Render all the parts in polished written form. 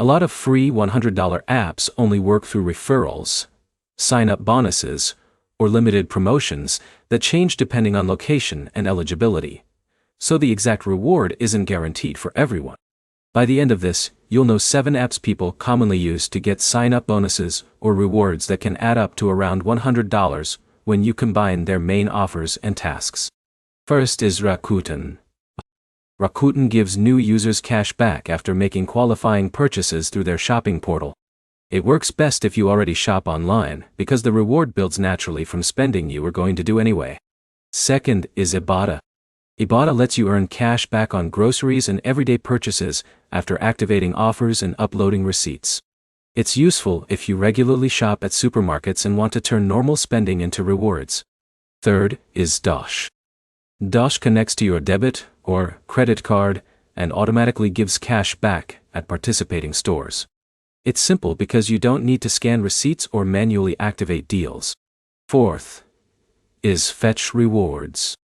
A lot of free $100 apps only work through referrals, sign-up bonuses, or limited promotions that change depending on location and eligibility. So the exact reward isn't guaranteed for everyone. By the end of this, you'll know 7 apps people commonly use to get sign-up bonuses or rewards that can add up to around $100 when you combine their main offers and tasks. First is Rakuten. Rakuten gives new users cash back after making qualifying purchases through their shopping portal. It works best if you already shop online, because the reward builds naturally from spending you were going to do anyway. Second is Ibotta. Ibotta lets you earn cash back on groceries and everyday purchases after activating offers and uploading receipts. It's useful if you regularly shop at supermarkets and want to turn normal spending into rewards. Third is Dosh. Dosh connects to your debit or credit card and automatically gives cash back at participating stores. It's simple because you don't need to scan receipts or manually activate deals. Fourth is Fetch Rewards.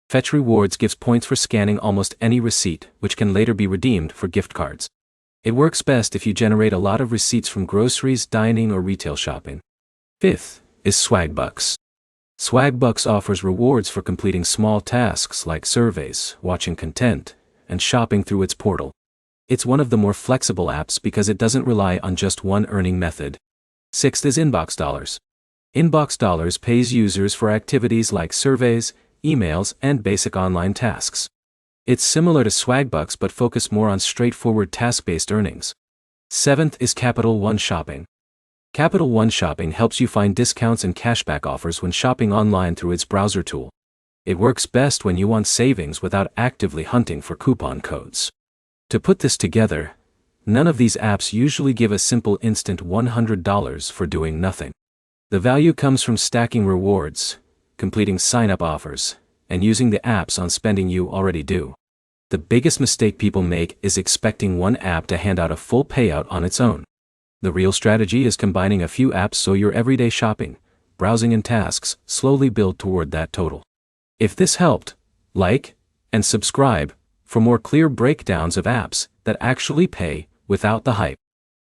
Fetch Rewards gives points for scanning almost any receipt, which can later be redeemed for gift cards. It works best if you generate a lot of receipts from groceries, dining, or retail shopping. Fifth is Swagbucks. Swagbucks offers rewards for completing small tasks like surveys, watching content, and shopping through its portal. It's one of the more flexible apps because it doesn't rely on just one earning method. Sixth is Inbox Dollars. Inbox Dollars pays users for activities like surveys, emails, and basic online tasks. It's similar to Swagbucks but focused more on straightforward task-based earnings. Seventh is Capital One Shopping. Capital One Shopping helps you find discounts and cashback offers when shopping online through its browser tool. It works best when you want savings without actively hunting for coupon codes. To put this together, none of these apps usually give a simple instant $100 for doing nothing. The value comes from stacking rewards, completing sign-up offers, and using the apps on spending you already do. The biggest mistake people make is expecting one app to hand out a full payout on its own. The real strategy is combining a few apps so your everyday shopping, browsing, and tasks slowly build toward that total. If this helped, like and subscribe for more clear breakdowns of apps that actually pay without the hype.